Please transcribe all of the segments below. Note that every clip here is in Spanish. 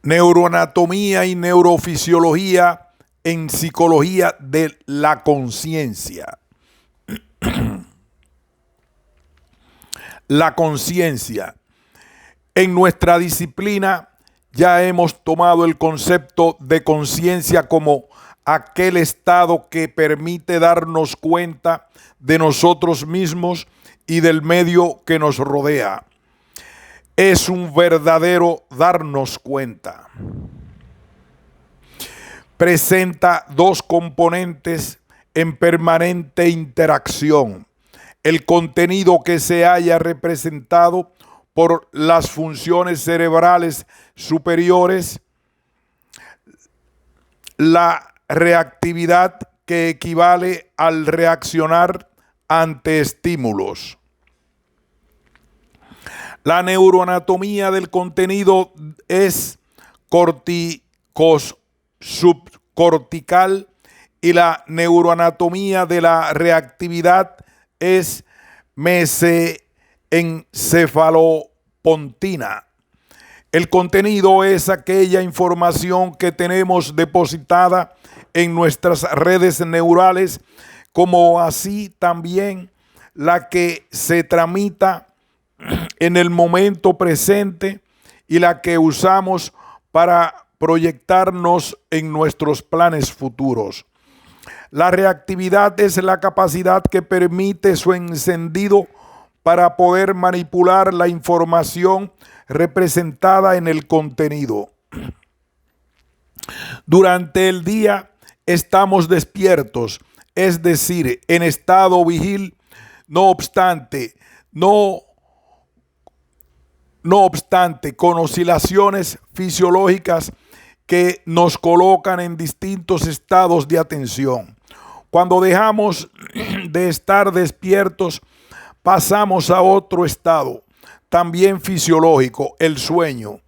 Neuroanatomía y neurofisiología en psicología de la conciencia. La conciencia. En nuestra disciplina ya hemos tomado el concepto de conciencia como aquel estado que permite darnos cuenta de nosotros mismos y del medio que nos rodea. Es un verdadero darnos cuenta. Presenta dos componentes en permanente interacción: el contenido que se haya representado por las funciones cerebrales superiores, la reactividad que equivale al reaccionar ante estímulos. La neuroanatomía del contenido es subcortical y la neuroanatomía de la reactividad es mesencefalopontina. El contenido es aquella información que tenemos depositada en nuestras redes neurales, como así también la que se tramita en el momento presente y la que usamos para proyectarnos en nuestros planes futuros. La reactividad es la capacidad que permite su encendido para poder manipular la información representada en el contenido. Durante el día estamos despiertos, es decir, en estado vigil. No obstante, con oscilaciones fisiológicas que nos colocan en distintos estados de atención. Cuando dejamos de estar despiertos, pasamos a otro estado, también fisiológico, el sueño.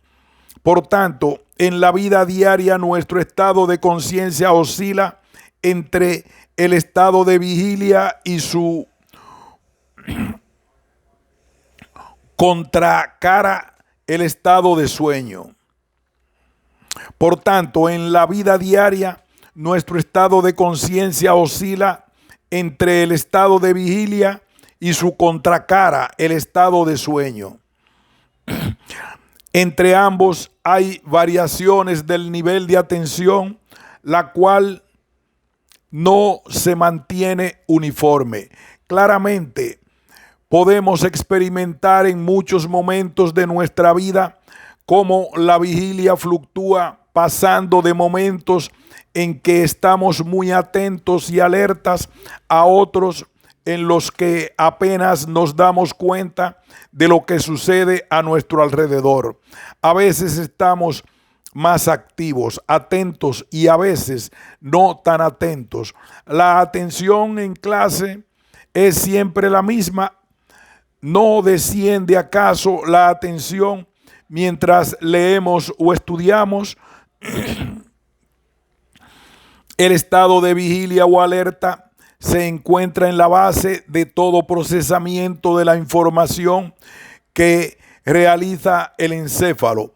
Por tanto, en la vida diaria nuestro estado de conciencia oscila entre el estado de vigilia y su contracara, el estado de sueño. Por tanto, en la vida diaria nuestro estado de conciencia oscila entre el estado de vigilia y su contracara, el estado de sueño. Entre ambos hay variaciones del nivel de atención, la cual no se mantiene uniforme. Claramente, podemos experimentar en muchos momentos de nuestra vida cómo la vigilia fluctúa, pasando de momentos en que estamos muy atentos y alertas a otros en los que apenas nos damos cuenta de lo que sucede a nuestro alrededor. A veces estamos más activos, atentos, y a veces no tan atentos. La atención en clase es siempre la misma. ¿No desciende acaso la atención mientras leemos o estudiamos? El estado de vigilia o alerta se encuentra en la base de todo procesamiento de la información que realiza el encéfalo,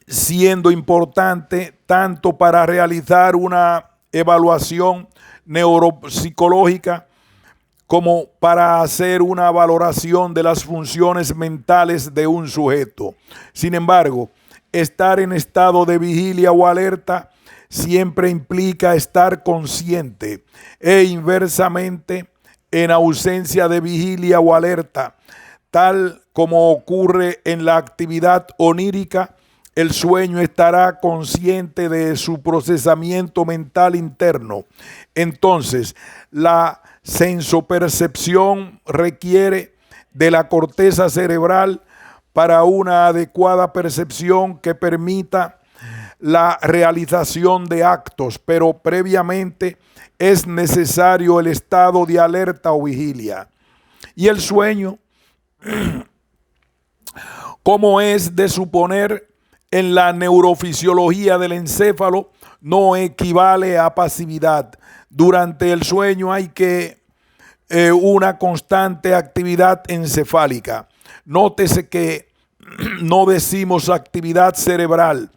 siendo importante tanto para realizar una evaluación neuropsicológica como para hacer una valoración de las funciones mentales de un sujeto. Sin embargo, estar en estado de vigilia o alerta siempre implica estar consciente, e inversamente, en ausencia de vigilia o alerta, tal como ocurre en la actividad onírica, el sueño estará consciente de su procesamiento mental interno. Entonces, la sensopercepción requiere de la corteza cerebral para una adecuada percepción que permita la realización de actos, pero previamente es necesario el estado de alerta o vigilia. Y el sueño, como es de suponer, en la neurofisiología del encéfalo no equivale a pasividad. Durante el sueño hay una constante actividad encefálica. Nótese que no decimos actividad cerebral.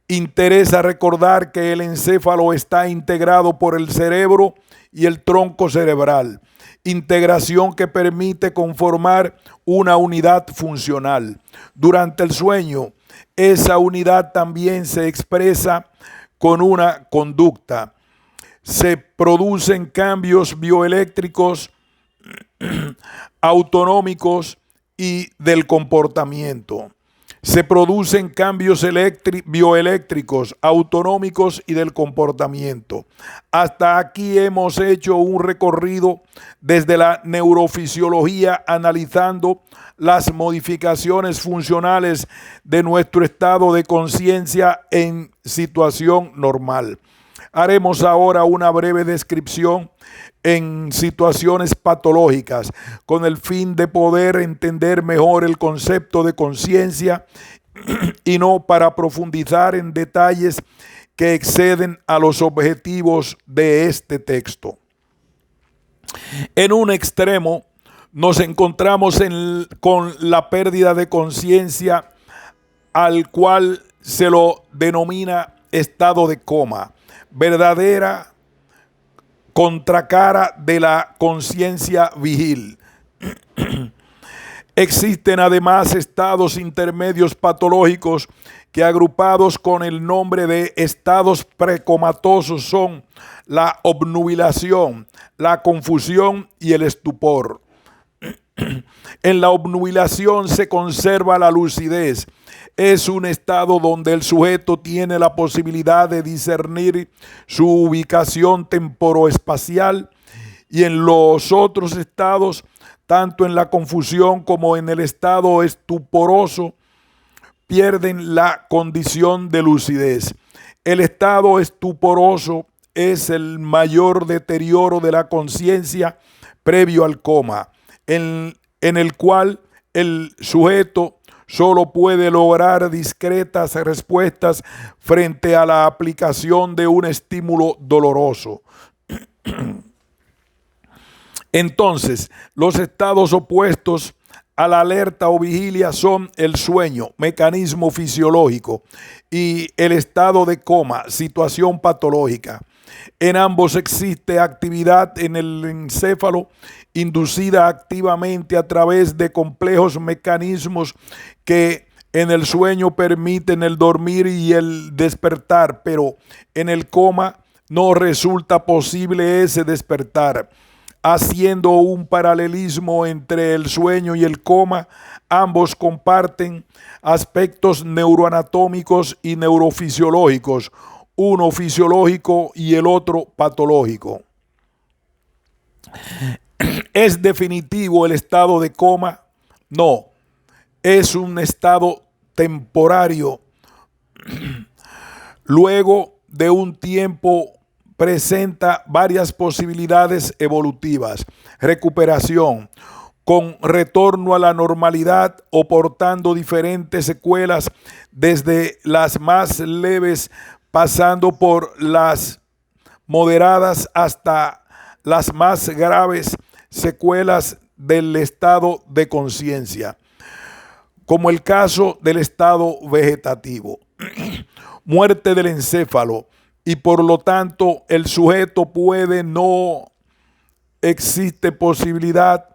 Interesa recordar que el encéfalo está integrado por el cerebro y el tronco cerebral, integración que permite conformar una unidad funcional. Durante el sueño, esa unidad también se expresa con una conducta. Se producen cambios bioeléctricos, autonómicos y del comportamiento. Se producen cambios bioeléctricos, autonómicos y del comportamiento. Hasta aquí hemos hecho un recorrido desde la neurofisiología analizando las modificaciones funcionales de nuestro estado de conciencia en situación normal. Haremos ahora una breve descripción en situaciones patológicas con el fin de poder entender mejor el concepto de conciencia y no para profundizar en detalles que exceden a los objetivos de este texto. En un extremo nos encontramos con la pérdida de conciencia, al cual se lo denomina estado de coma, verdadera contracara de la conciencia vigil. Existen además estados intermedios patológicos que, agrupados con el nombre de estados precomatosos, son la obnubilación, la confusión y el estupor. En la obnubilación se conserva la lucidez. Es un estado donde el sujeto tiene la posibilidad de discernir su ubicación temporoespacial, y en los otros estados, tanto en la confusión como en el estado estuporoso, pierden la condición de lucidez. El estado estuporoso es el mayor deterioro de la conciencia previo al coma, en el cual el sujeto solo puede lograr discretas respuestas frente a la aplicación de un estímulo doloroso. Entonces, los estados opuestos a la alerta o vigilia son el sueño, mecanismo fisiológico, y el estado de coma, situación patológica. En ambos existe actividad en el encéfalo inducida activamente a través de complejos mecanismos que en el sueño permiten el dormir y el despertar, pero en el coma no resulta posible ese despertar. Haciendo un paralelismo entre el sueño y el coma, ambos comparten aspectos neuroanatómicos y neurofisiológicos, uno fisiológico y el otro patológico. ¿Es definitivo el estado de coma? No, es un estado temporario. Luego de un tiempo presenta varias posibilidades evolutivas: recuperación, con retorno a la normalidad o portando diferentes secuelas, desde las más leves pasando por las moderadas hasta las más graves secuelas del estado de conciencia, como el caso del estado vegetativo. Muerte del encéfalo, y por lo tanto el sujeto puede no existe posibilidad,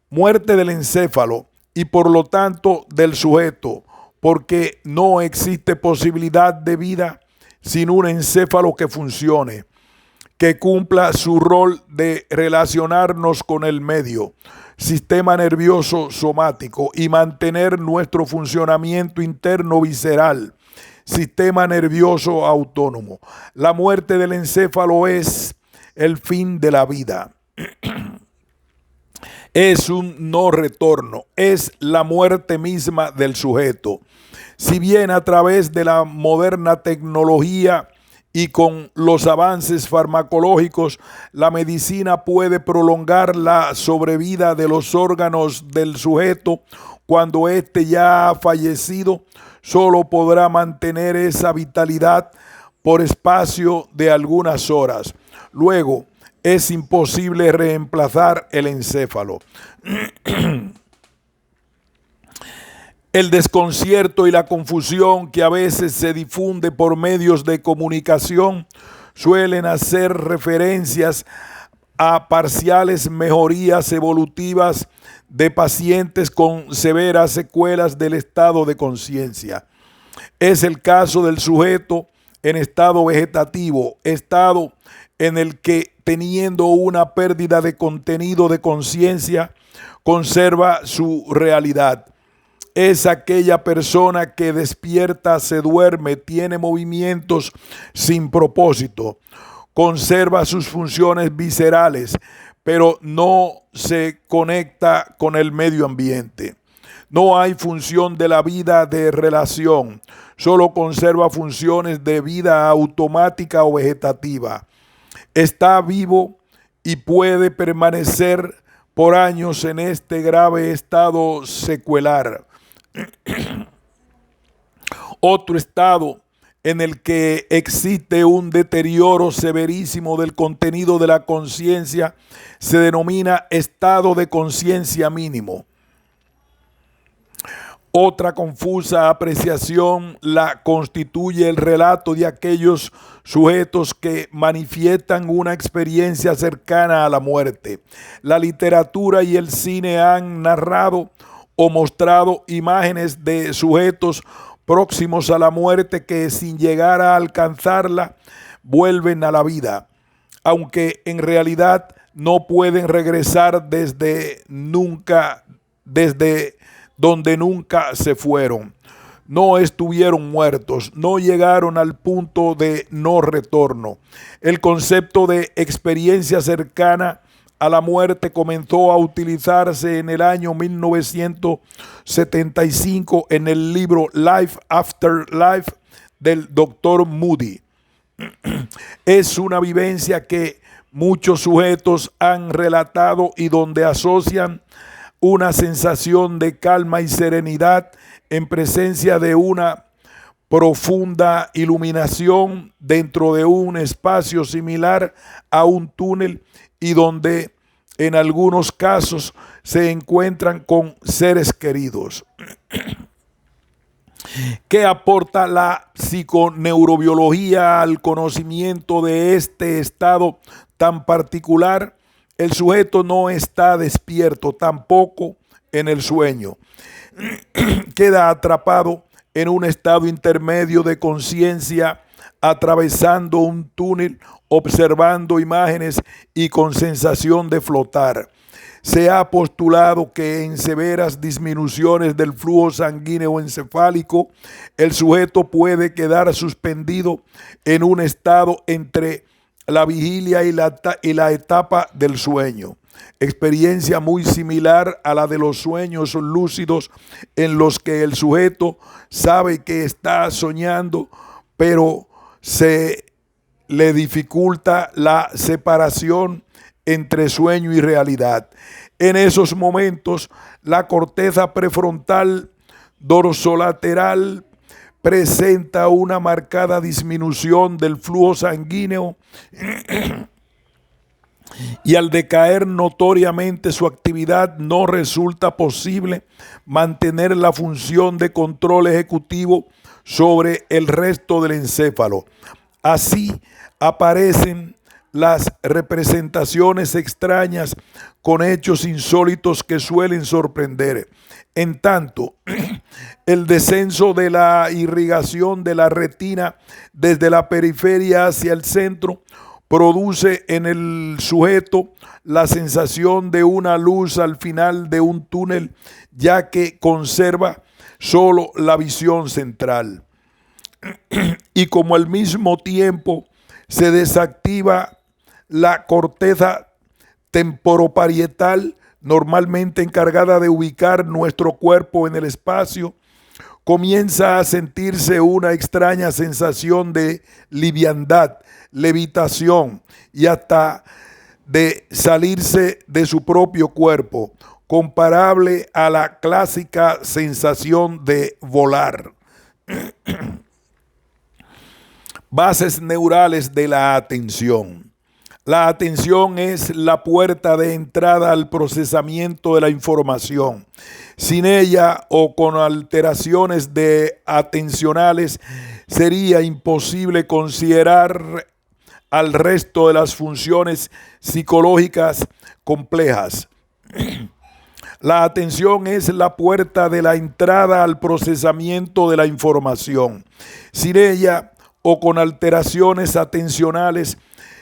muerte del encéfalo y por lo tanto del sujeto, porque no existe posibilidad de vida sin un encéfalo que funcione, que cumpla su rol de relacionarnos con el medio, sistema nervioso somático, y mantener nuestro funcionamiento interno visceral, sistema nervioso autónomo. La muerte del encéfalo es el fin de la vida. Es un no retorno, es la muerte misma del sujeto. Si bien a través de la moderna tecnología y con los avances farmacológicos, la medicina puede prolongar la sobrevida de los órganos del sujeto, cuando éste ya ha fallecido, solo podrá mantener esa vitalidad por espacio de algunas horas. Luego, es imposible reemplazar el encéfalo. El desconcierto y la confusión que a veces se difunde por medios de comunicación suelen hacer referencias a parciales mejorías evolutivas de pacientes con severas secuelas del estado de conciencia. Es el caso del sujeto en estado vegetativo, estado en el que, teniendo una pérdida de contenido de conciencia, conserva su realidad. Es aquella persona que despierta, se duerme, tiene movimientos sin propósito, conserva sus funciones viscerales, pero no se conecta con el medio ambiente. No hay función de la vida de relación, solo conserva funciones de vida automática o vegetativa. Está vivo y puede permanecer por años en este grave estado secuelar. Otro estado en el que existe un deterioro severísimo del contenido de la conciencia se denomina estado de conciencia mínimo. Otra confusa apreciación la constituye el relato de aquellos sujetos que manifiestan una experiencia cercana a la muerte. La literatura y el cine han narrado o mostrado imágenes de sujetos próximos a la muerte que, sin llegar a alcanzarla, vuelven a la vida, aunque en realidad no pueden regresar desde donde nunca se fueron. No estuvieron muertos, no llegaron al punto de no retorno. El concepto de experiencia cercana a la muerte comenzó a utilizarse en el año 1975 en el libro Life After Life del Dr. Moody. Es una vivencia que muchos sujetos han relatado y donde asocian una sensación de calma y serenidad en presencia de una profunda iluminación dentro de un espacio similar a un túnel y donde en algunos casos se encuentran con seres queridos. ¿Qué aporta la psiconeurobiología al conocimiento de este estado tan particular? El sujeto no está despierto, tampoco en el sueño. Queda atrapado en un estado intermedio de conciencia, atravesando un túnel, observando imágenes y con sensación de flotar. Se ha postulado que en severas disminuciones del flujo sanguíneo encefálico, el sujeto puede quedar suspendido en un estado entre la vigilia y la etapa del sueño. Experiencia muy similar a la de los sueños lúcidos en los que el sujeto sabe que está soñando, pero se le dificulta la separación entre sueño y realidad. En esos momentos, la corteza prefrontal dorsolateral presenta una marcada disminución del flujo sanguíneo y al decaer notoriamente su actividad no resulta posible mantener la función de control ejecutivo sobre el resto del encéfalo. Así aparecen las representaciones extrañas con hechos insólitos que suelen sorprender. En tanto, el descenso de la irrigación de la retina desde la periferia hacia el centro produce en el sujeto la sensación de una luz al final de un túnel, ya que conserva solo la visión central. Y como al mismo tiempo se desactiva la corteza temporoparietal, normalmente encargada de ubicar nuestro cuerpo en el espacio, comienza a sentirse una extraña sensación de liviandad, levitación y hasta de salirse de su propio cuerpo, comparable a la clásica sensación de volar. Bases neurales de la atención. La atención es la puerta de entrada al procesamiento de la información. Sin ella o con alteraciones atencionales sería imposible considerar al resto de las funciones psicológicas complejas. La atención es la puerta de la entrada al procesamiento de la información. Sin ella o con alteraciones atencionales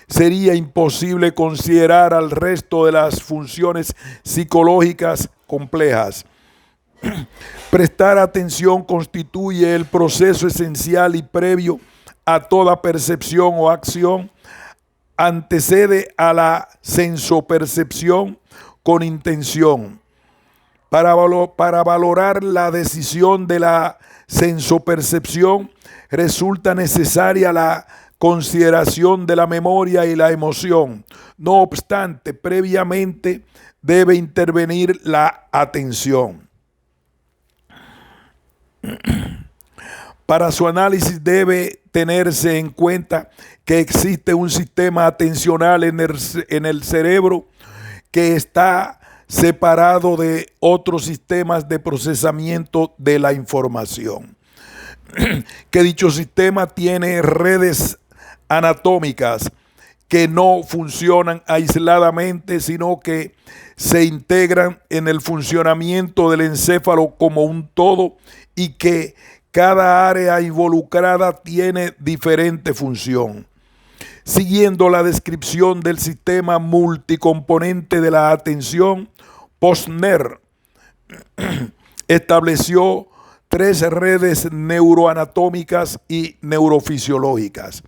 sería imposible considerar al resto de las funciones psicológicas complejas. Prestar atención constituye el proceso esencial y previo a toda percepción o acción. Antecede a la sensopercepción con intención. Para valorar la decisión de la sensopercepción resulta necesaria la consideración de la memoria y la emoción. No obstante, previamente debe intervenir la atención. Para su análisis debe tenerse en cuenta que existe un sistema atencional en el cerebro que está separado de otros sistemas de procesamiento de la información. Que dicho sistema tiene redes anatómicas que no funcionan aisladamente, sino que se integran en el funcionamiento del encéfalo como un todo y que cada área involucrada tiene diferente función. Siguiendo la descripción del sistema multicomponente de la atención, Posner estableció 3 redes neuroanatómicas y neurofisiológicas.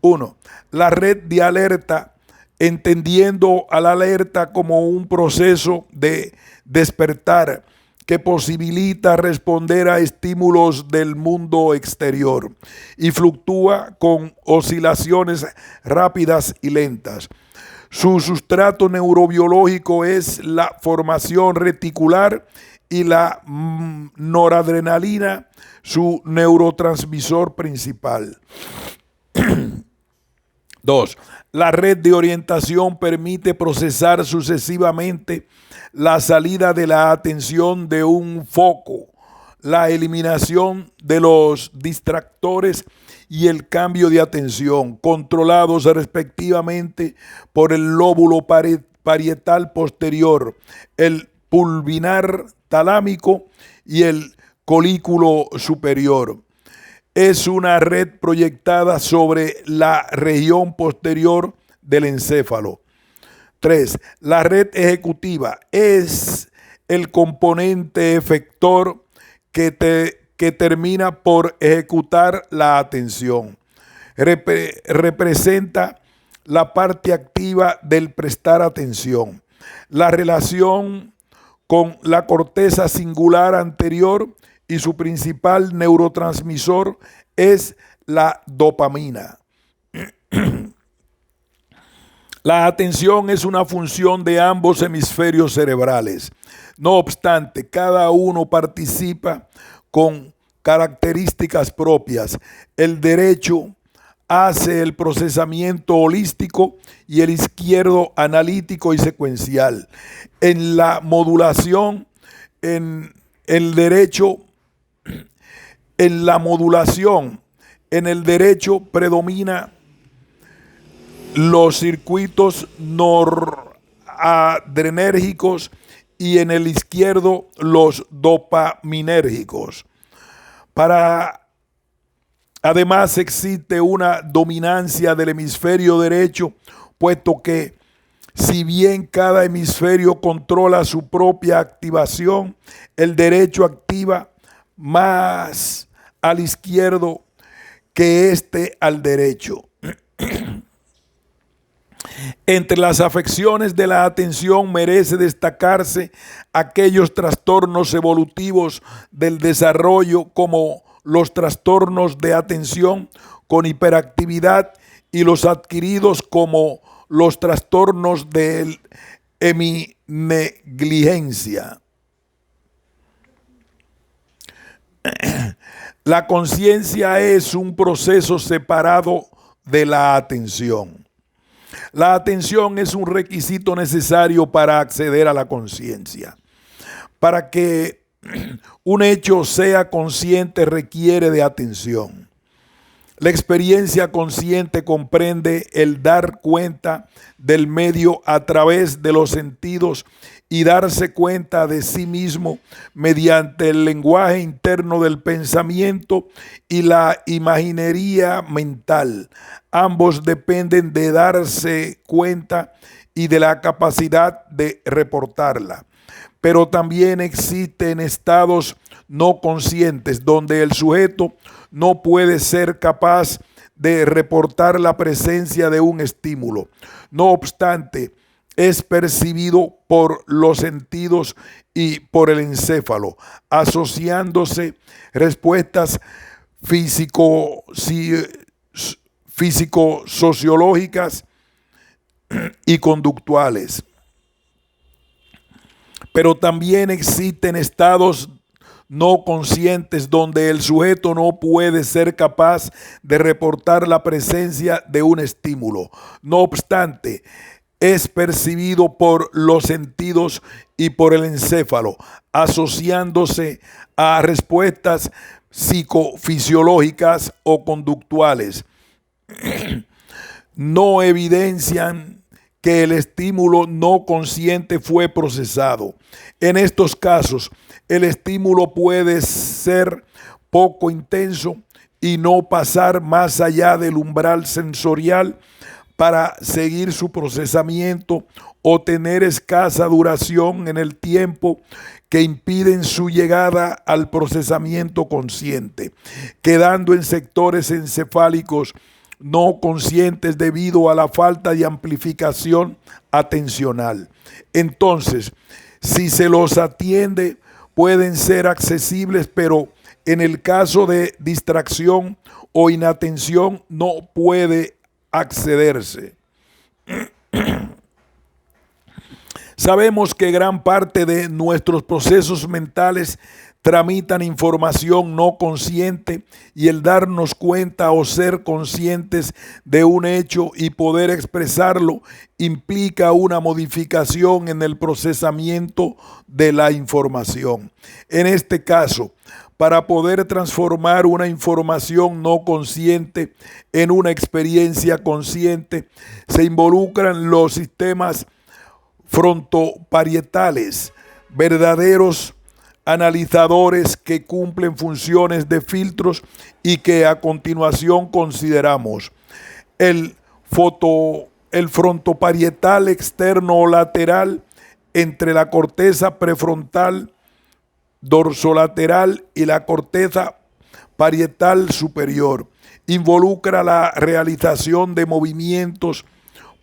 1. La red de alerta, entendiendo a la alerta como un proceso de despertar que posibilita responder a estímulos del mundo exterior y fluctúa con oscilaciones rápidas y lentas. Su sustrato neurobiológico es la formación reticular y la noradrenalina, su neurotransmisor principal. 2. La red de orientación permite procesar sucesivamente la salida de la atención de un foco, la eliminación de los distractores y el cambio de atención, controlados respectivamente por el lóbulo parietal posterior, el pulvinar talámico y el colículo superior. Es una red proyectada sobre la región posterior del encéfalo. 3. La red ejecutiva es el componente efector que termina por ejecutar la atención. Representa la parte activa del prestar atención. La relación con la corteza singular anterior y su principal neurotransmisor es la dopamina. La atención es una función de ambos hemisferios cerebrales. No obstante, cada uno participa con características propias. El derecho hace el procesamiento holístico y el izquierdo analítico y secuencial. En la modulación, en el derecho predomina los circuitos noradrenérgicos y en el izquierdo los dopaminérgicos. Además existe una dominancia del hemisferio derecho, puesto que si bien cada hemisferio controla su propia activación, el derecho activa más al izquierdo que al derecho. Entre las afecciones de la atención merece destacarse aquellos trastornos evolutivos del desarrollo como los trastornos de atención con hiperactividad y los adquiridos como los trastornos de heminegligencia. La conciencia es un proceso separado de la atención. La atención es un requisito necesario para acceder a la conciencia. Para que un hecho sea consciente requiere de atención. La experiencia consciente comprende el dar cuenta del medio a través de los sentidos y darse cuenta de sí mismo mediante el lenguaje interno del pensamiento y la imaginería mental. Ambos dependen de darse cuenta y de la capacidad de reportarla. Pero también existen estados no conscientes donde el sujeto no puede ser capaz de reportar la presencia de un estímulo. No obstante, es percibido por los sentidos y por el encéfalo, asociándose respuestas físico-sociológicas y conductuales. Pero también existen estados no conscientes donde el sujeto no puede ser capaz de reportar la presencia de un estímulo. No obstante, es percibido por los sentidos y por el encéfalo, asociándose a respuestas psicofisiológicas o conductuales. No evidencian que el estímulo no consciente fue procesado. En estos casos, el estímulo puede ser poco intenso y no pasar más allá del umbral sensorial para seguir su procesamiento o tener escasa duración en el tiempo que impiden su llegada al procesamiento consciente, quedando en sectores encefálicos no conscientes debido a la falta de amplificación atencional. Entonces, si se los atiende, pueden ser accesibles, pero en el caso de distracción o inatención no puede accederse. Sabemos que gran parte de nuestros procesos mentales tramitan información no consciente y el darnos cuenta o ser conscientes de un hecho y poder expresarlo implica una modificación en el procesamiento de la información. En este caso, para poder transformar una información no consciente en una experiencia consciente, se involucran los sistemas frontoparietales, verdaderos analizadores que cumplen funciones de filtros y que a continuación consideramos. El frontoparietal externo o lateral entre la corteza prefrontal dorsolateral y la corteza parietal superior. Involucra la realización de movimientos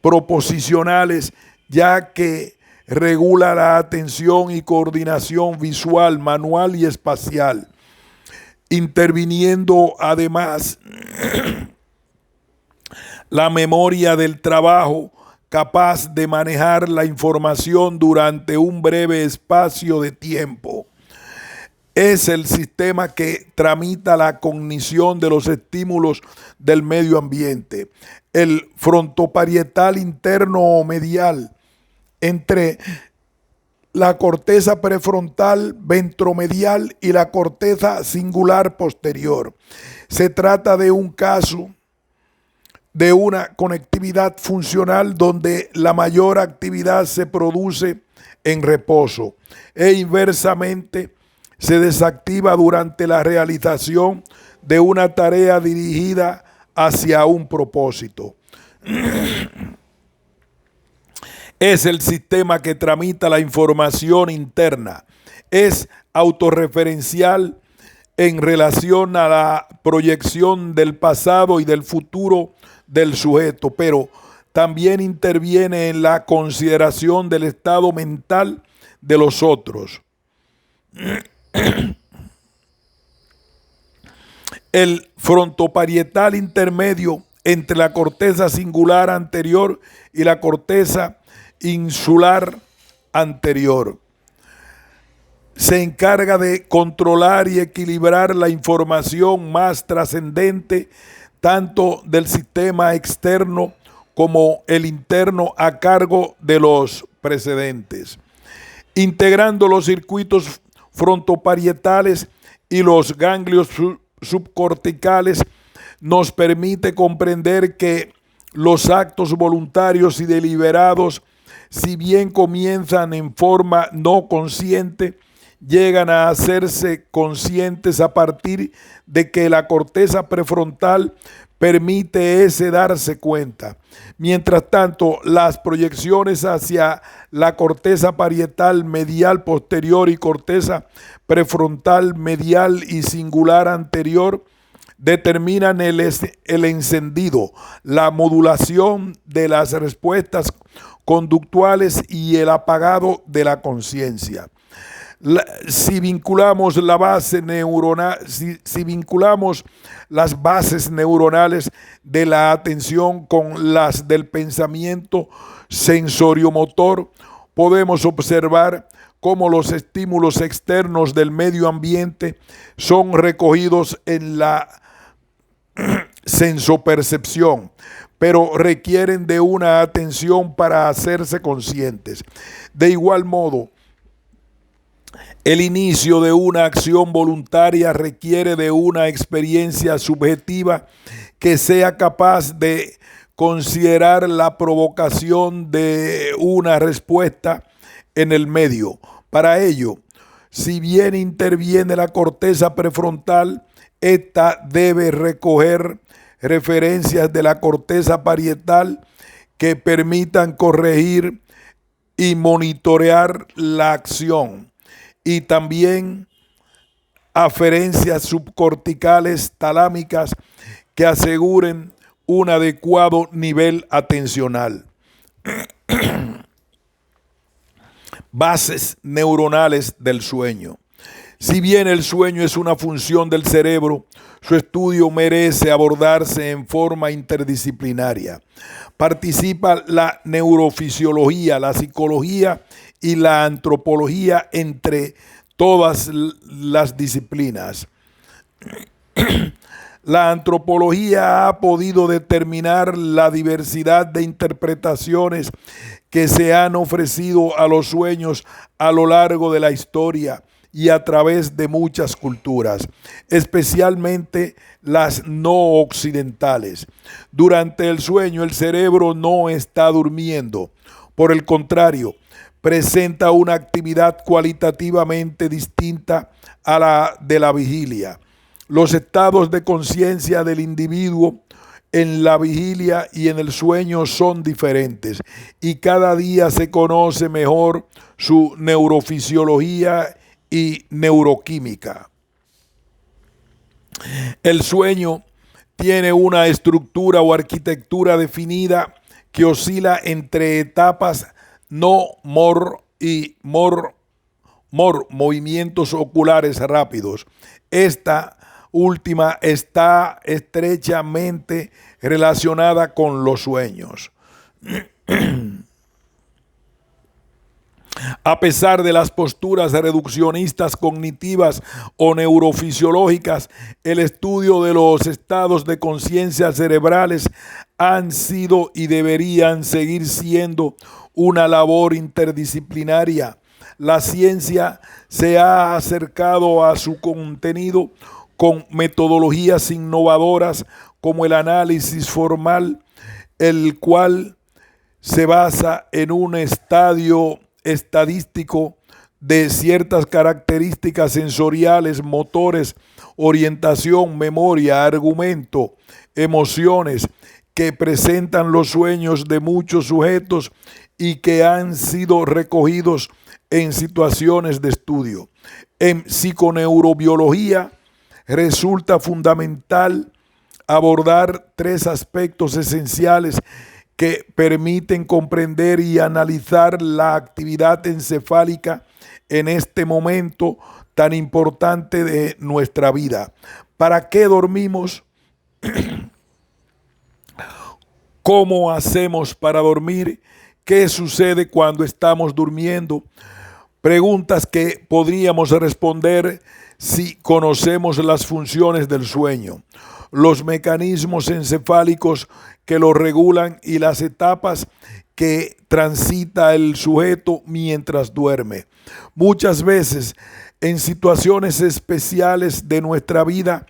proposicionales, ya que regula la atención y coordinación visual, manual y espacial, interviniendo además la memoria del trabajo, capaz de manejar la información durante un breve espacio de tiempo. Es el sistema que tramita la cognición de los estímulos del medio ambiente. El frontoparietal interno o medial entre la corteza prefrontal ventromedial y la corteza singular posterior. Se trata de un caso de una conectividad funcional donde la mayor actividad se produce en reposo e inversamente se desactiva durante la realización de una tarea dirigida hacia un propósito. Es el sistema que tramita la información interna. Es autorreferencial en relación a la proyección del pasado y del futuro del sujeto, pero también interviene en la consideración del estado mental de los otros. El frontoparietal intermedio entre la corteza singular anterior y la corteza insular anterior se encarga de controlar y equilibrar la información más trascendente tanto del sistema externo como el interno a cargo de los precedentes, integrando los circuitos frontoparietales y los ganglios subcorticales. Nos permite comprender que los actos voluntarios y deliberados, si bien comienzan en forma no consciente, llegan a hacerse conscientes a partir de que la corteza prefrontal permite ese darse cuenta. Mientras tanto, las proyecciones hacia la corteza parietal medial posterior y corteza prefrontal medial y singular anterior determinan el encendido, la modulación de las respuestas conductuales y el apagado de la conciencia. Si vinculamos la base neuronal, si vinculamos las bases neuronales de la atención con las del pensamiento sensoriomotor, podemos observar cómo los estímulos externos del medio ambiente son recogidos en la sensopercepción, pero requieren de una atención para hacerse conscientes. De igual modo, el inicio de una acción voluntaria requiere de una experiencia subjetiva que sea capaz de considerar la provocación de una respuesta en el medio. Para ello, si bien interviene la corteza prefrontal, esta debe recoger referencias de la corteza parietal que permitan corregir y monitorear la acción, y también aferencias subcorticales talámicas que aseguren un adecuado nivel atencional. Bases neuronales del sueño. Si bien el sueño es una función del cerebro, su estudio merece abordarse en forma interdisciplinaria. Participa la neurofisiología, la psicología y la antropología entre todas las disciplinas. La antropología ha podido determinar la diversidad de interpretaciones que se han ofrecido a los sueños a lo largo de la historia y a través de muchas culturas, especialmente las no occidentales. Durante el sueño, el cerebro no está durmiendo. Por el contrario, presenta una actividad cualitativamente distinta a la de la vigilia. Los estados de conciencia del individuo en la vigilia y en el sueño son diferentes, y cada día se conoce mejor su neurofisiología y neuroquímica. El sueño tiene una estructura o arquitectura definida que oscila entre etapas no-mor y mor, movimientos oculares rápidos. Esta última está estrechamente relacionada con los sueños. A pesar de las posturas reduccionistas cognitivas o neurofisiológicas, el estudio de los estados de conciencia cerebrales han sido y deberían seguir siendo una labor interdisciplinaria. La ciencia se ha acercado a su contenido con metodologías innovadoras como el análisis formal, el cual se basa en un estadio estadístico de ciertas características sensoriales, motores, orientación, memoria, argumento, emociones, que presentan los sueños de muchos sujetos y que han sido recogidos en situaciones de estudio. En psiconeurobiología resulta fundamental abordar tres aspectos esenciales que permiten comprender y analizar la actividad encefálica en este momento tan importante de nuestra vida. ¿Para qué dormimos? ¿Cómo hacemos para dormir? ¿Qué sucede cuando estamos durmiendo? Preguntas que podríamos responder si conocemos las funciones del sueño, los mecanismos encefálicos que lo regulan y las etapas que transita el sujeto mientras duerme. Muchas veces, en situaciones especiales de nuestra vida,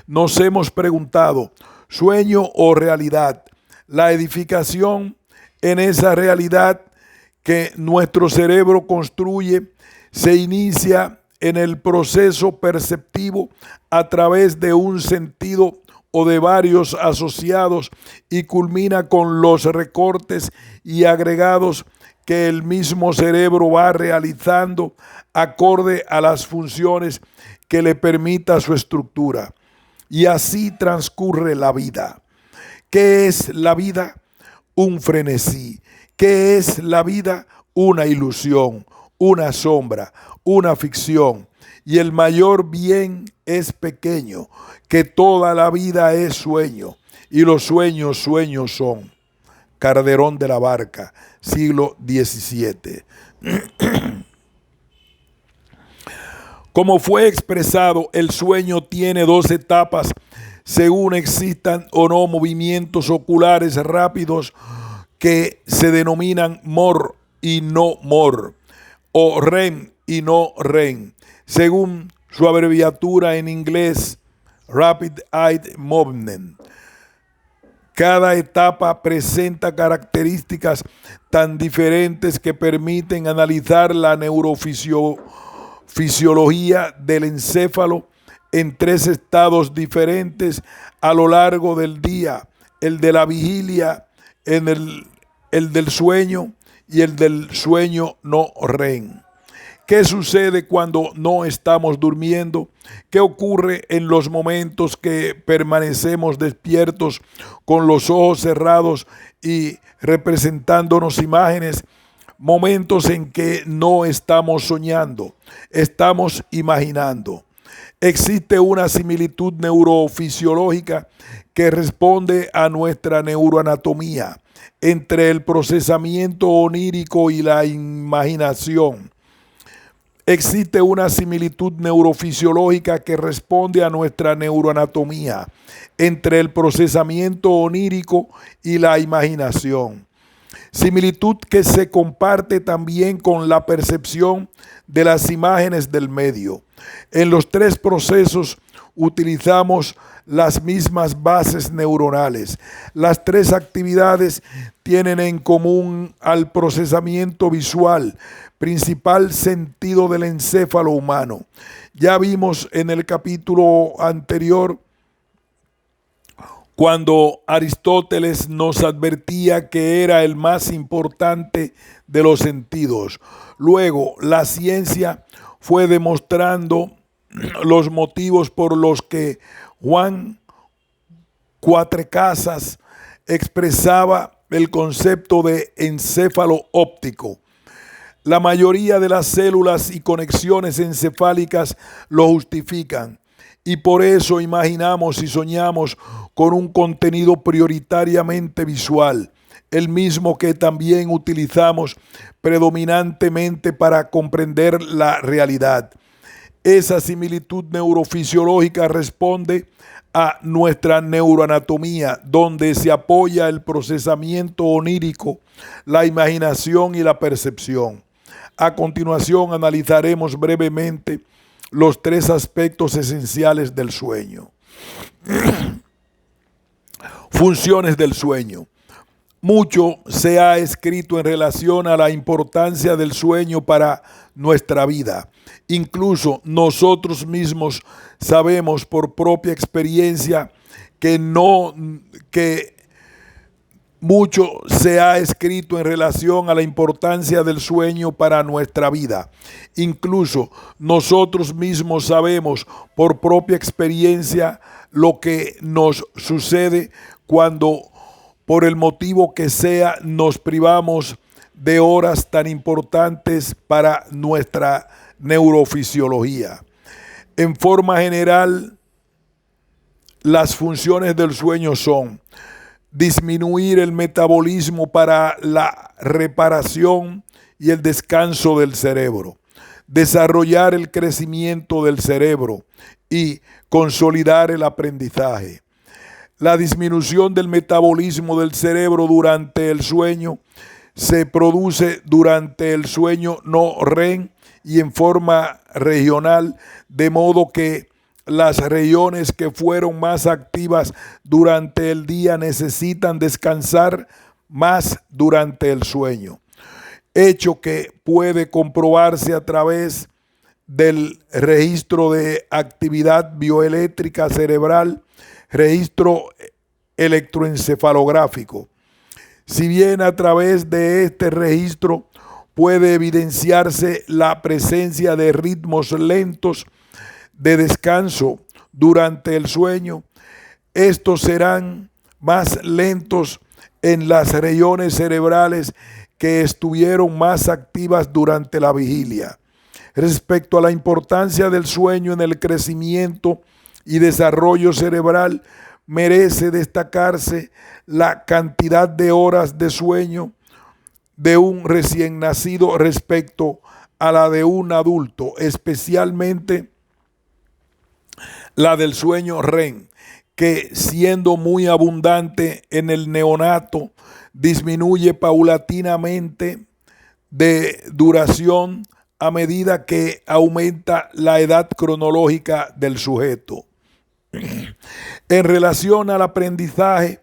nos hemos preguntado, ¿sueño o realidad? La edificación en esa realidad que nuestro cerebro construye se inicia en el proceso perceptivo a través de un sentido o de varios asociados y culmina con los recortes y agregados que el mismo cerebro va realizando acorde a las funciones que le permita su estructura. Y así transcurre la vida. ¿Qué es la vida? Un frenesí. ¿Qué es la vida? Una ilusión, una sombra, una ficción. Y el mayor bien es pequeño, que toda la vida es sueño, y los sueños, sueños son. Calderón de la Barca, siglo XVII. Como fue expresado, el sueño tiene dos etapas, según existan o no movimientos oculares rápidos que se denominan MOR y no MOR, o REM y no REM, según su abreviatura en inglés, Rapid Eye Movement. Cada etapa presenta características tan diferentes que permiten analizar la neurofisiología del encéfalo en tres estados diferentes a lo largo del día: el de la vigilia, el del sueño y el del sueño no REM. ¿Qué sucede cuando no estamos durmiendo? ¿Qué ocurre en los momentos que permanecemos despiertos con los ojos cerrados y representándonos imágenes? Momentos en que no estamos soñando, estamos imaginando. Existe una similitud neurofisiológica que responde a nuestra neuroanatomía entre el procesamiento onírico y la imaginación. Existe una similitud neurofisiológica que responde a nuestra neuroanatomía entre el procesamiento onírico y la imaginación. Similitud que se comparte también con la percepción de las imágenes del medio. En los tres procesos utilizamos las mismas bases neuronales. Las tres actividades tienen en común al procesamiento visual, principal sentido del encéfalo humano. Ya vimos en el capítulo anterior cuando Aristóteles nos advertía que era el más importante de los sentidos. Luego, la ciencia fue demostrando los motivos por los que Juan Cuatrecasas expresaba el concepto de encéfalo óptico. La mayoría de las células y conexiones encefálicas lo justifican, y por eso imaginamos y soñamos con un contenido prioritariamente visual, el mismo que también utilizamos predominantemente para comprender la realidad. Esa similitud neurofisiológica responde a nuestra neuroanatomía, donde se apoya el procesamiento onírico, la imaginación y la percepción. A continuación analizaremos brevemente los tres aspectos esenciales del sueño. Funciones del sueño. Mucho se ha escrito en relación a la importancia del sueño para nuestra vida. Incluso nosotros mismos sabemos por propia experiencia que mucho se ha escrito en relación a la importancia del sueño para nuestra vida. Incluso nosotros mismos sabemos por propia experiencia lo que nos sucede cuando, por el motivo que sea, nos privamos de horas tan importantes para nuestra neurofisiología. En forma general, las funciones del sueño son: disminuir el metabolismo para la reparación y el descanso del cerebro, desarrollar el crecimiento del cerebro y consolidar el aprendizaje. La disminución del metabolismo del cerebro durante el sueño se produce durante el sueño no REM y en forma regional, de modo que las regiones que fueron más activas durante el día necesitan descansar más durante el sueño, hecho que puede comprobarse a través del registro de actividad bioeléctrica cerebral, registro electroencefalográfico. Si bien a través de este registro puede evidenciarse la presencia de ritmos lentos de descanso durante el sueño, estos serán más lentos en las regiones cerebrales que estuvieron más activas durante la vigilia. Respecto a la importancia del sueño en el crecimiento y desarrollo cerebral, merece destacarse la cantidad de horas de sueño de un recién nacido respecto a la de un adulto, especialmente la del sueño REM, que siendo muy abundante en el neonato, disminuye paulatinamente de duración a medida que aumenta la edad cronológica del sujeto. En relación al aprendizaje,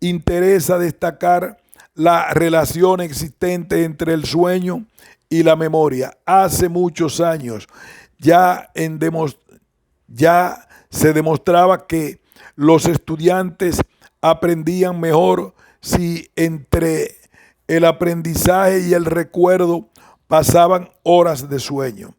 interesa destacar la relación existente entre el sueño y la memoria. Hace muchos años ya se demostraba que los estudiantes aprendían mejor si entre el aprendizaje y el recuerdo pasaban horas de sueño.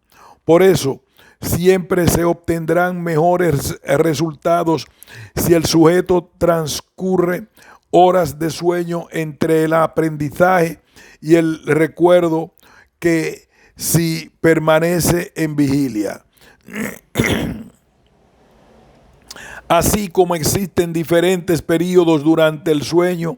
Por eso, siempre se obtendrán mejores resultados si el sujeto transcurre horas de sueño entre el aprendizaje y el recuerdo que si permanece en vigilia. Así como existen diferentes periodos durante el sueño,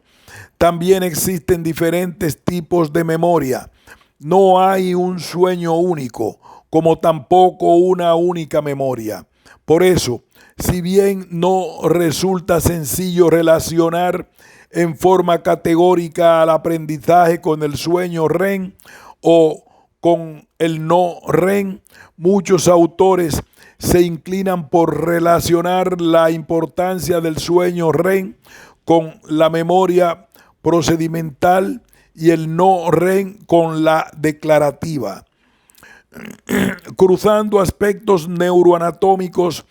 también existen diferentes tipos de memoria. No hay un sueño único, como tampoco una única memoria. Por eso, si bien no resulta sencillo relacionar en forma categórica al aprendizaje con el sueño REM o con el no REM, muchos autores se inclinan por relacionar la importancia del sueño REM con la memoria procedimental y el no REM con la declarativa. Cruzando aspectos neuroanatómicos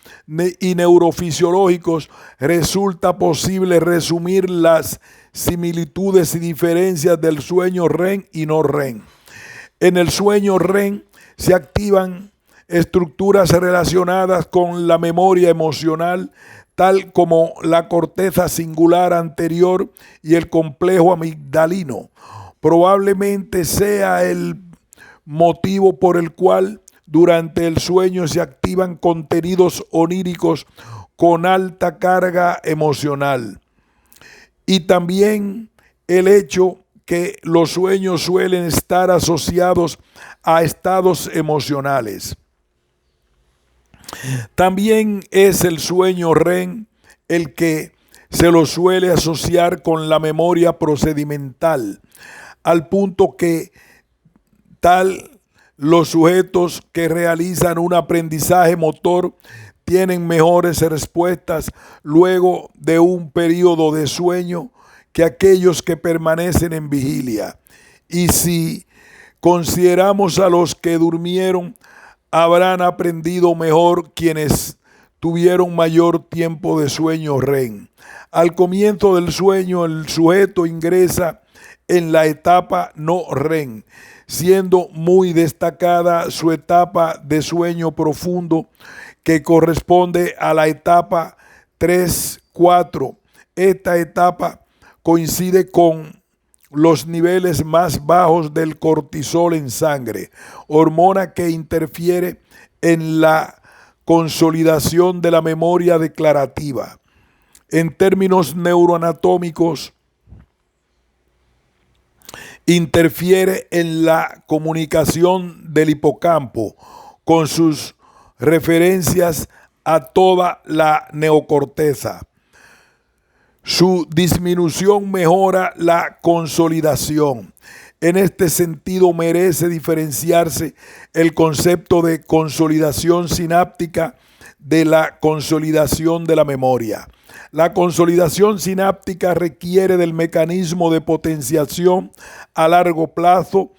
y neurofisiológicos, resulta posible resumir las similitudes y diferencias del sueño REM y no REM. En el sueño REM se activan estructuras relacionadas con la memoria emocional, tal como la corteza singular anterior y el complejo amigdalino. Probablemente sea el motivo por el cual durante el sueño se activan contenidos oníricos con alta carga emocional. Y también el hecho que los sueños suelen estar asociados a estados emocionales. También es el sueño REM el que se lo suele asociar con la memoria procedimental, al punto que los sujetos que realizan un aprendizaje motor tienen mejores respuestas luego de un periodo de sueño que aquellos que permanecen en vigilia. Y si consideramos a los que durmieron, habrán aprendido mejor quienes tuvieron mayor tiempo de sueño REM. Al comienzo del sueño, el sujeto ingresa en la etapa no REM, siendo muy destacada su etapa de sueño profundo, que corresponde a la etapa 3-4. Esta etapa coincide con los niveles más bajos del cortisol en sangre, hormona que interfiere en la consolidación de la memoria declarativa. En términos neuroanatómicos, interfiere en la comunicación del hipocampo con sus referencias a toda la neocorteza. Su disminución mejora la consolidación. En este sentido, merece diferenciarse el concepto de consolidación sináptica de la consolidación de la memoria. La consolidación sináptica requiere del mecanismo de potenciación a largo plazo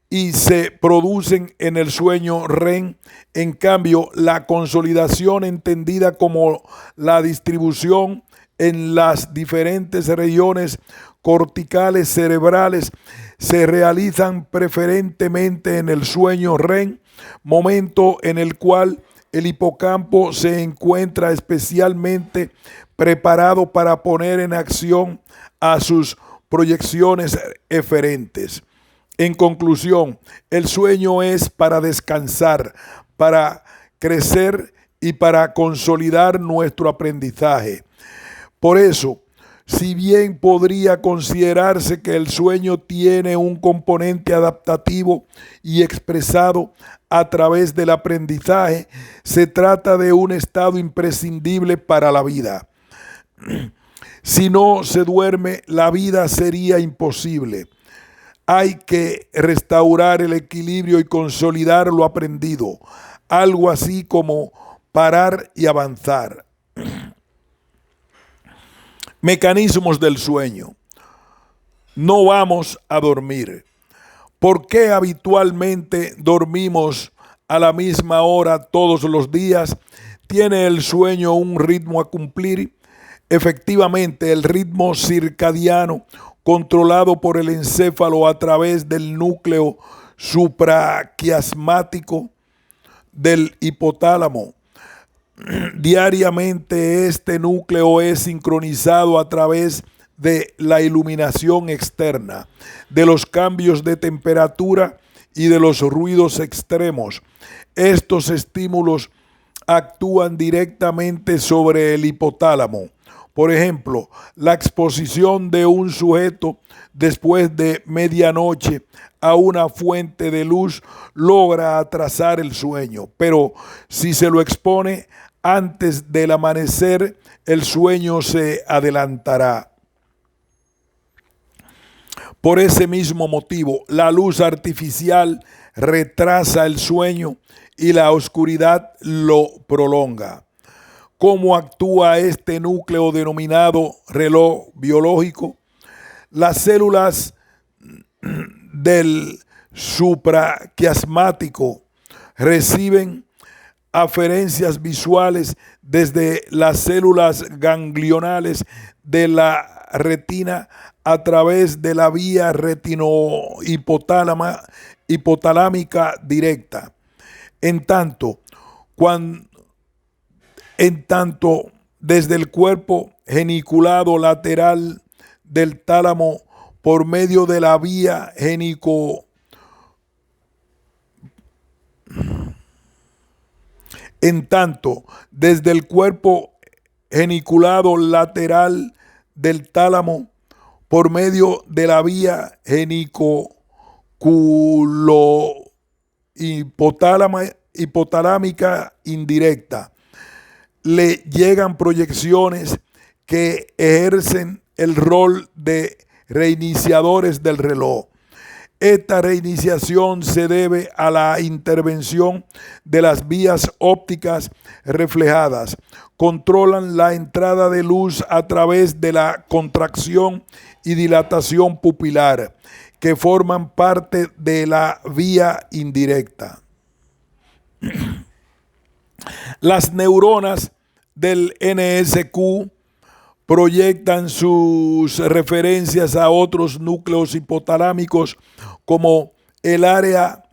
y se producen en el sueño REM. En cambio, la consolidación, entendida como la distribución en las diferentes regiones corticales cerebrales, se realizan preferentemente en el sueño REM, momento en el cual el hipocampo se encuentra especialmente preparado para poner en acción a sus proyecciones eferentes. En conclusión, el sueño es para descansar, para crecer y para consolidar nuestro aprendizaje. Por eso, si bien podría considerarse que el sueño tiene un componente adaptativo y expresado a través del aprendizaje, se trata de un estado imprescindible para la vida. Si no se duerme, la vida sería imposible. Hay que restaurar el equilibrio y consolidar lo aprendido, algo así como parar y avanzar. Mecanismos del sueño. No vamos a dormir. ¿Por qué habitualmente dormimos a la misma hora todos los días? ¿Tiene el sueño un ritmo a cumplir? Efectivamente, el ritmo circadiano, controlado por el encéfalo a través del núcleo supraquiasmático del hipotálamo. Diariamente este núcleo es sincronizado a través de la iluminación externa, de los cambios de temperatura y de los ruidos extremos. Estos estímulos actúan directamente sobre el hipotálamo. Por ejemplo, la exposición de un sujeto después de medianoche a una fuente de luz logra atrasar el sueño, pero si se lo expone antes del amanecer, el sueño se adelantará. Por ese mismo motivo, la luz artificial retrasa el sueño y la oscuridad lo prolonga. ¿Cómo actúa este núcleo denominado reloj biológico? Las células del supraquiasmático reciben aferencias visuales desde las células ganglionales de la retina a través de la vía retinohipotalámica directa. En tanto, desde el cuerpo geniculado lateral del tálamo por medio de la vía desde el cuerpo geniculado lateral del tálamo por medio de la vía geniculo-hipotalámica indirecta, le llegan proyecciones que ejercen el rol de reiniciadores del reloj. Esta reiniciación se debe a la intervención de las vías ópticas reflejadas. Controlan la entrada de luz a través de la contracción y dilatación pupilar, que forman parte de la vía indirecta. Las neuronas del NSQ proyectan sus referencias a otros núcleos hipotalámicos como el área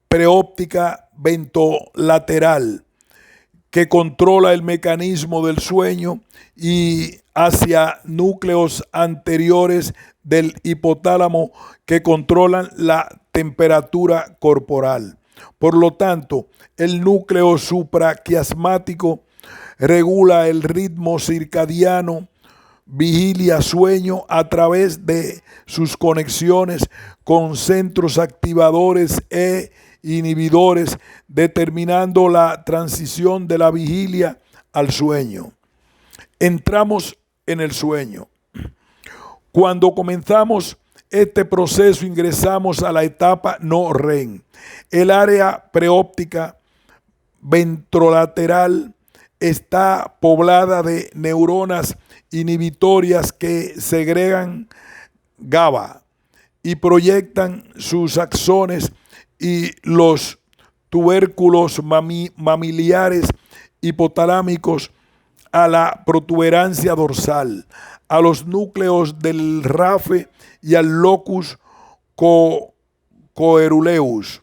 preóptica ventolateral, que controla el mecanismo del sueño, y hacia núcleos anteriores del hipotálamo que controlan la temperatura corporal. Por lo tanto, el núcleo supraquiasmático regula el ritmo circadiano, vigilia-sueño a través de sus conexiones con centros activadores e inhibidores, determinando la transición de la vigilia al sueño. Entramos en el sueño. Cuando comenzamos este proceso, ingresamos a la etapa no REM. El área preóptica ventrolateral está poblada de neuronas inhibitorias que segregan GABA y proyectan sus axones y los tubérculos mamiliares hipotalámicos a la protuberancia dorsal, a los núcleos del rafe y al locus coeruleus.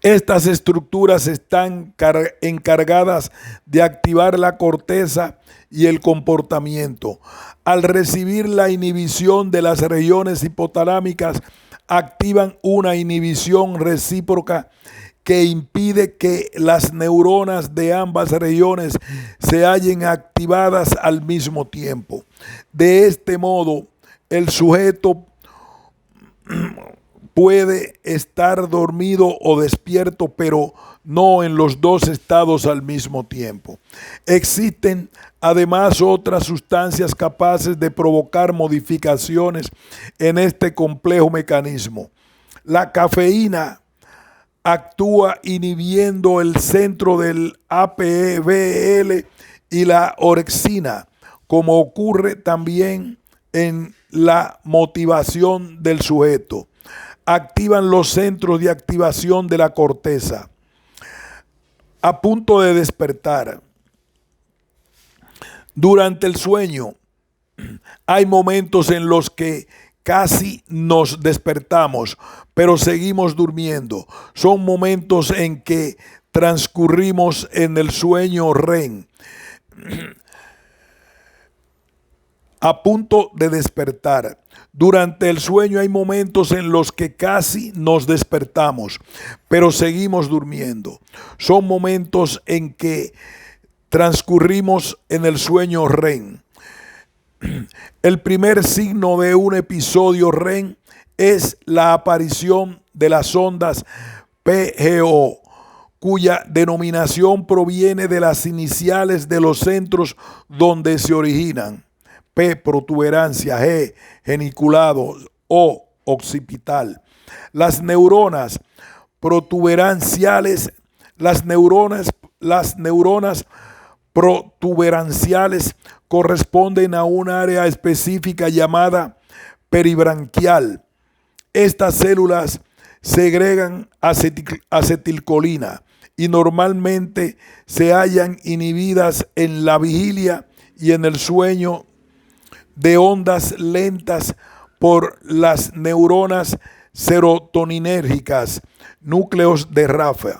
Estas estructuras están encargadas de activar la corteza y el comportamiento. Al recibir la inhibición de las regiones hipotalámicas, activan una inhibición recíproca que impide que las neuronas de ambas regiones se hallen activadas al mismo tiempo. De este modo, el sujeto puede estar dormido o despierto, pero no en los dos estados al mismo tiempo. Existen además otras sustancias capaces de provocar modificaciones en este complejo mecanismo. La cafeína actúa inhibiendo el centro del APBL y la orexina, como ocurre también en la motivación del sujeto. Activan los centros de activación de la corteza. A punto de despertar. Durante el sueño, hay momentos en los que casi nos despertamos, pero seguimos durmiendo. Son momentos en que transcurrimos en el sueño REM. A punto de despertar. Durante el sueño hay momentos en los que casi nos despertamos, pero seguimos durmiendo. Son momentos en que transcurrimos en el sueño REM. El primer signo de un episodio REM es la aparición de las ondas PGO, cuya denominación proviene de las iniciales de los centros donde se originan. P, protuberancia; G, geniculado; O, occipital. Las neuronas protuberanciales, las neuronas protuberanciales corresponden a un área específica llamada peribranquial. Estas células segregan acetilcolina y normalmente se hallan inhibidas en la vigilia y en el sueño de ondas lentas por las neuronas serotoninérgicas, núcleos de rafe,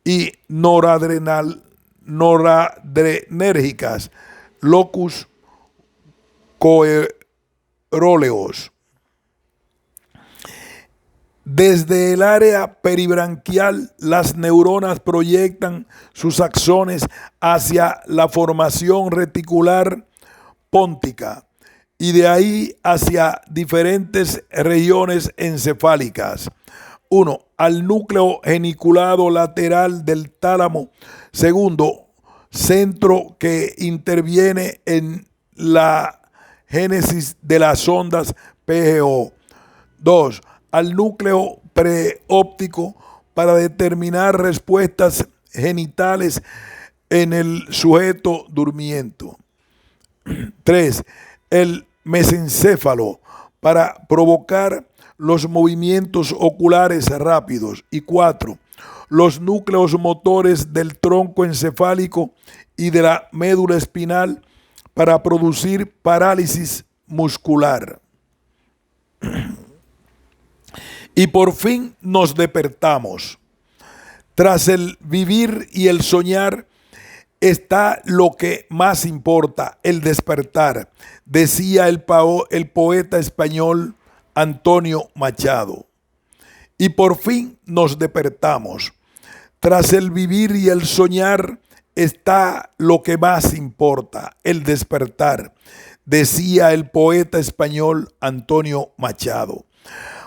y noradrenérgicas, locus coeruleus. Desde el área peribranquial, las neuronas proyectan sus axones hacia la formación reticular póntica y de ahí hacia diferentes regiones encefálicas. 1. Al núcleo geniculado lateral del tálamo. Segundo, centro que interviene en la génesis de las ondas PGO. 2. Al núcleo preóptico para determinar respuestas genitales en el sujeto durmiendo. 3. El mesencéfalo para provocar los movimientos oculares rápidos. Y 4. Los núcleos motores del tronco encefálico y de la médula espinal para producir parálisis muscular. Y por fin nos despertamos. Tras el vivir y el soñar está lo que más importa, el despertar, decía el poeta español Antonio Machado. Y por fin nos despertamos. Tras el vivir y el soñar está lo que más importa, el despertar, decía el poeta español Antonio Machado.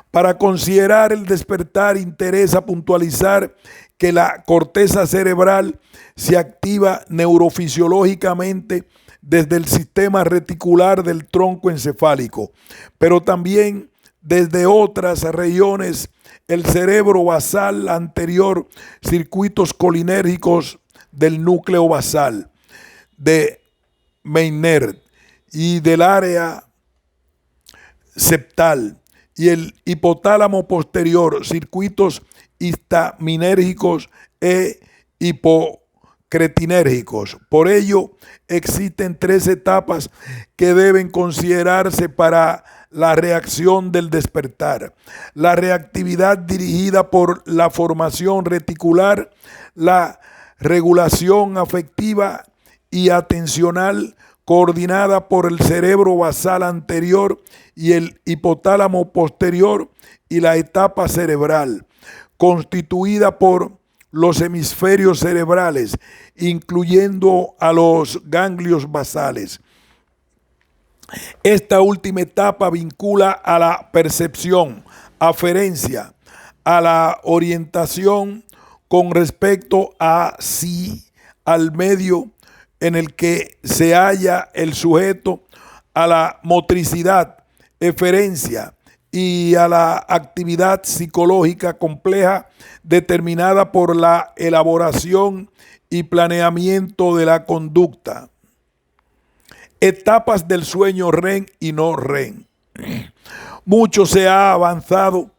Para considerar el despertar interesa puntualizar que la corteza cerebral se activa neurofisiológicamente desde el sistema reticular del tronco encefálico, pero también desde otras regiones, el cerebro basal anterior, circuitos colinérgicos del núcleo basal de Meynert y del área septal, y el hipotálamo posterior, circuitos histaminérgicos e hipocretinérgicos. Por ello, existen 3 etapas que deben considerarse para la reacción del despertar: la reactividad dirigida por la formación reticular, la regulación afectiva y atencional coordinada por el cerebro basal anterior y el hipotálamo posterior, y la etapa cerebral, constituida por los hemisferios cerebrales, incluyendo a los ganglios basales. Esta última etapa vincula a la percepción, aferencia, a la orientación con respecto a sí, al medio en el que se halla el sujeto, a la motricidad, eferencia y a la actividad psicológica compleja determinada por la elaboración y planeamiento de la conducta. Etapas del sueño REM y no REM. Mucho se ha avanzado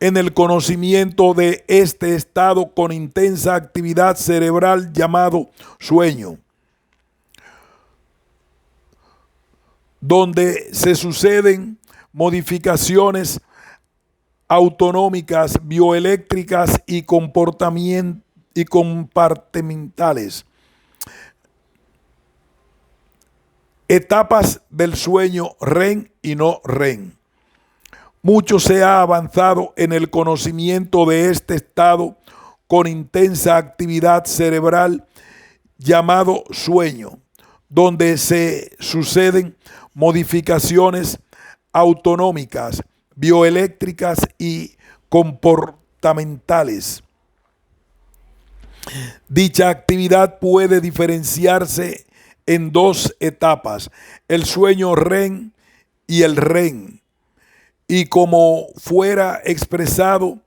en el conocimiento de este estado con intensa actividad cerebral llamado sueño, donde se suceden modificaciones autonómicas, bioeléctricas y compartimentales. Etapas del sueño REM y no REM. Mucho se ha avanzado en el conocimiento de este estado con intensa actividad cerebral llamado sueño, donde se suceden modificaciones autonómicas, bioeléctricas y comportamentales. Dicha actividad puede diferenciarse en 2 etapas: el sueño REM y el REM. Y como fuera expresado,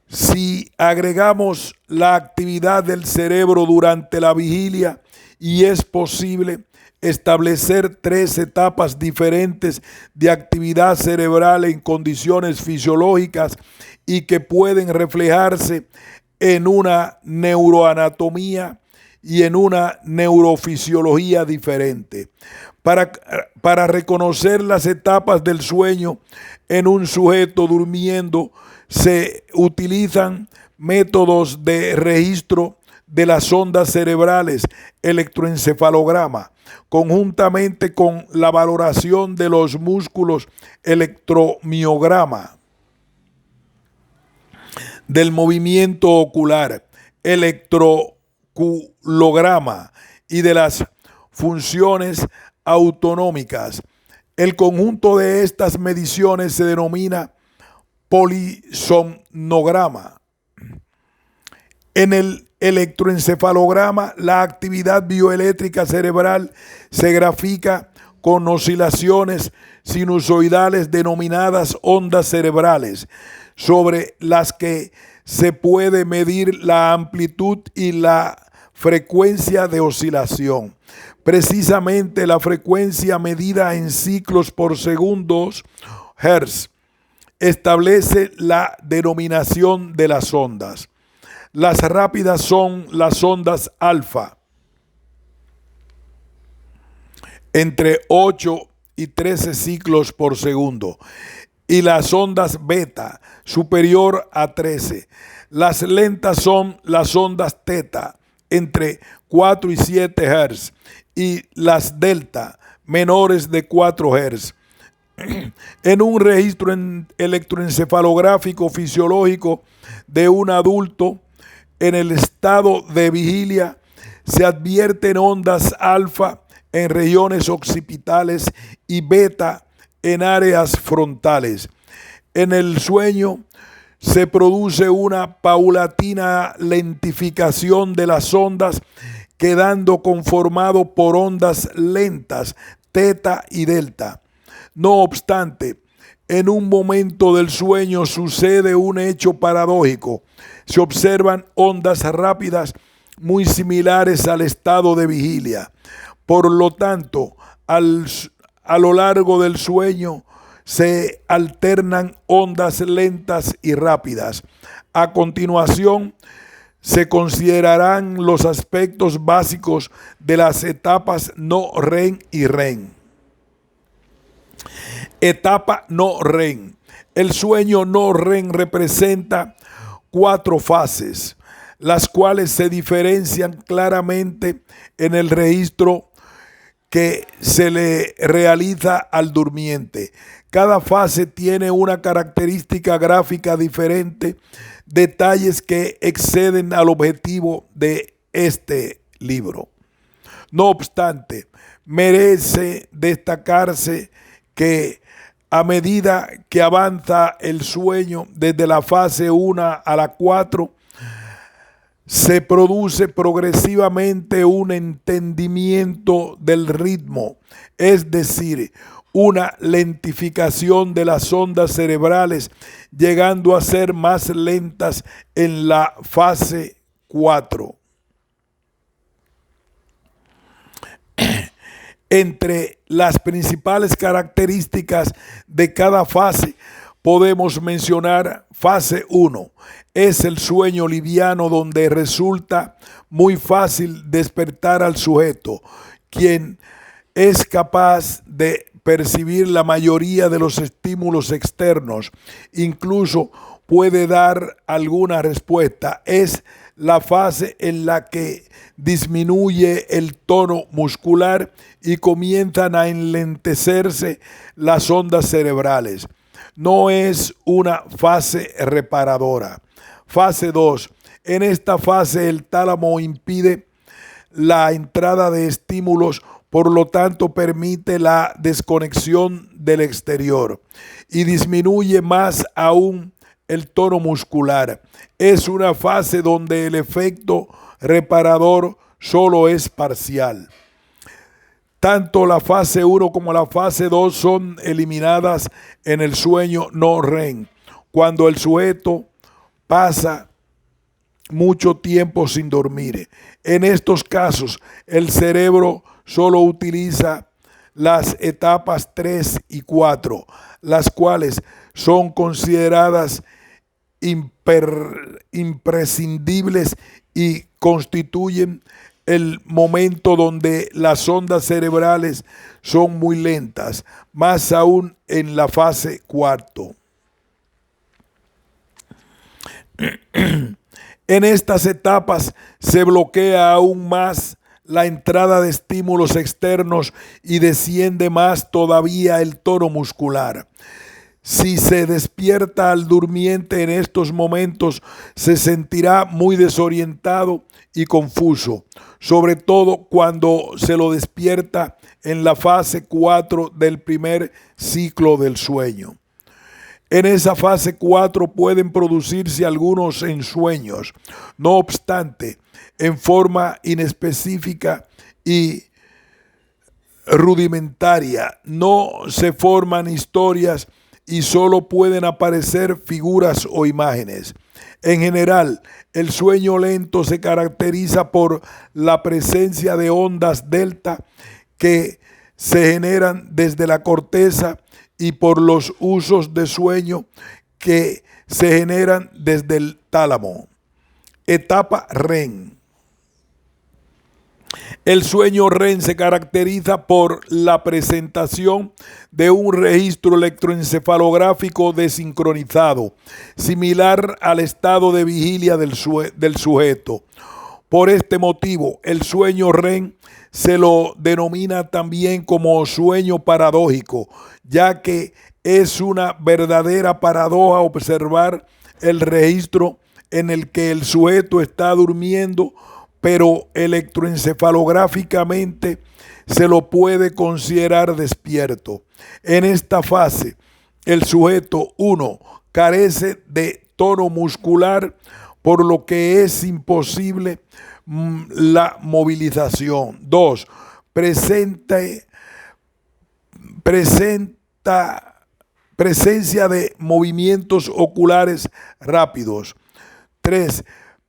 si agregamos la actividad del cerebro durante la vigilia, y es posible establecer 3 etapas diferentes de actividad cerebral en condiciones fisiológicas y que pueden reflejarse en una neuroanatomía y en una neurofisiología diferente. Para reconocer las etapas del sueño en un sujeto durmiendo, se utilizan métodos de registro de las ondas cerebrales, electroencefalograma, conjuntamente con la valoración de los músculos, electromiograma, del movimiento ocular, electroculograma, y de las funciones autonómicas. El conjunto de estas mediciones se denomina polisomnograma. En el electroencefalograma, la actividad bioeléctrica cerebral se grafica con oscilaciones sinusoidales denominadas ondas cerebrales, sobre las que se puede medir la amplitud y la frecuencia de oscilación. Precisamente la frecuencia medida en ciclos por segundos, Hertz, establece la denominación de las ondas. Las rápidas son las ondas alfa, entre 8 y 13 ciclos por segundo, y las ondas beta, superior a 13. Las lentas son las ondas teta, entre 4 y 7 Hz, y las delta, menores de 4 Hz. En un registro electroencefalográfico fisiológico de un adulto en el estado de vigilia, se advierten ondas alfa en regiones occipitales y beta en áreas frontales. En el sueño se produce una paulatina lentificación de las ondas quedando conformado por ondas lentas, teta y delta. No obstante, en un momento del sueño sucede un hecho paradójico. Se observan ondas rápidas muy similares al estado de vigilia. Por lo tanto, a lo largo del sueño se alternan ondas lentas y rápidas. A continuación, se considerarán los aspectos básicos de las etapas no REM y REM. Etapa no REM. El sueño no REM representa 4 fases, las cuales se diferencian claramente en el registro que se le realiza al durmiente. Cada fase tiene una característica gráfica diferente, detalles que exceden al objetivo de este libro. No obstante, merece destacarse que a medida que avanza el sueño desde la fase 1 a la 4, se produce progresivamente un entendimiento del ritmo, es decir, una lentificación de las ondas cerebrales, llegando a ser más lentas en la fase 4. Entre las principales características de cada fase podemos mencionar fase 1. Es el sueño liviano donde resulta muy fácil despertar al sujeto, quien es capaz de percibir la mayoría de los estímulos externos, incluso puede dar alguna respuesta. Es la fase en la que disminuye el tono muscular y comienzan a enlentecerse las ondas cerebrales. No es una fase reparadora. Fase 2. En esta fase el tálamo impide la entrada de estímulos, por lo tanto permite la desconexión del exterior y disminuye más aún el tono muscular. Es una fase donde el efecto reparador solo es parcial. Tanto la fase 1 como la fase 2 son eliminadas en el sueño no REM, cuando el sujeto pasa mucho tiempo sin dormir. En estos casos, el cerebro solo utiliza las etapas 3 y 4, las cuales son consideradas imprescindibles y constituyen el momento donde las ondas cerebrales son muy lentas, más aún en la fase 4. En estas etapas se bloquea aún más la entrada de estímulos externos y desciende más todavía el tono muscular. Si se despierta al durmiente en estos momentos, se sentirá muy desorientado y confuso, sobre todo cuando se lo despierta en la fase 4 del primer ciclo del sueño. En esa fase 4 pueden producirse algunos ensueños. No obstante, en forma inespecífica y rudimentaria, no se forman historias y solo pueden aparecer figuras o imágenes. En general, el sueño lento se caracteriza por la presencia de ondas delta que se generan desde la corteza y por los usos de sueño que se generan desde el tálamo. Etapa REM. El sueño REM se caracteriza por la presentación de un registro electroencefalográfico desincronizado, similar al estado de vigilia del sujeto. Por este motivo, el sueño REM se lo denomina también como sueño paradójico, ya que es una verdadera paradoja observar el registro en el que el sujeto está durmiendo, pero electroencefalográficamente se lo puede considerar despierto. En esta fase, el sujeto 1 carece de tono muscular, por lo que es imposible la movilización. 2. Presencia de movimientos oculares rápidos. 3.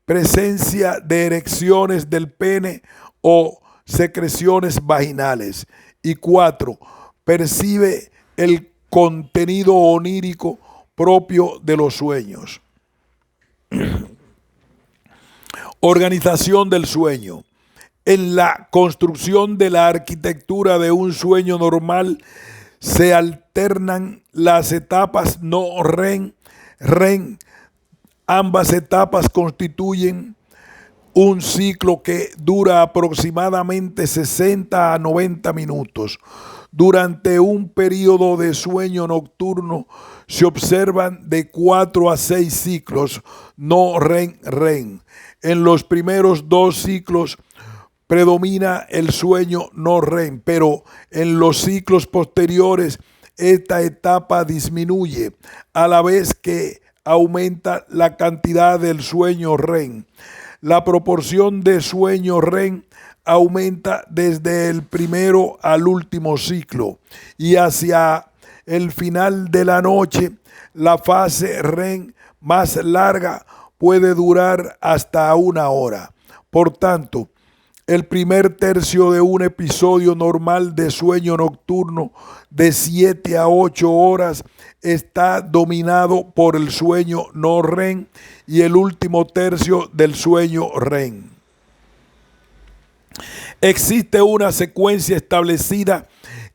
Presencia de erecciones del pene o secreciones vaginales. Y 4. Percibe el contenido onírico propio de los sueños. Organización del sueño. En la construcción de la arquitectura de un sueño normal se alternan las etapas no REM, REM. Ambas etapas constituyen un ciclo que dura aproximadamente 60 a 90 minutos. Durante un periodo de sueño nocturno se observan de 4 a 6 ciclos no REM. En los primeros 2 ciclos predomina el sueño no REM, pero en los ciclos posteriores esta etapa disminuye a la vez que aumenta la cantidad del sueño REM. La proporción de sueño REM aumenta desde el primero al último ciclo y hacia el final de la noche la fase REM más larga puede durar hasta 1 hora. Por tanto, el primer tercio de un episodio normal de sueño nocturno de 7 a 8 horas está dominado por el sueño no REM y el último tercio del sueño REM. Existe una secuencia establecida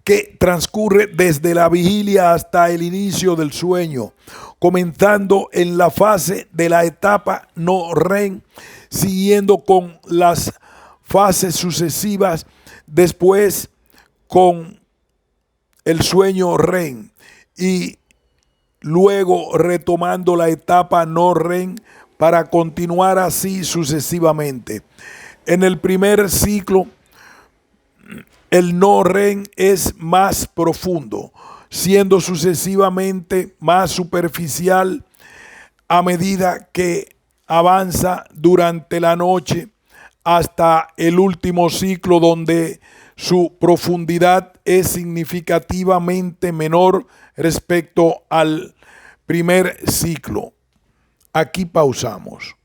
que transcurre desde la vigilia hasta el inicio del sueño, comenzando en la fase de la etapa no REM, siguiendo con las fases sucesivas, después con el sueño REM y luego retomando la etapa no REM para continuar así sucesivamente. En el primer ciclo, el no REM es más profundo, siendo sucesivamente más superficial a medida que avanza durante la noche hasta el último ciclo, donde su profundidad es significativamente menor respecto al primer ciclo. Aquí pausamos.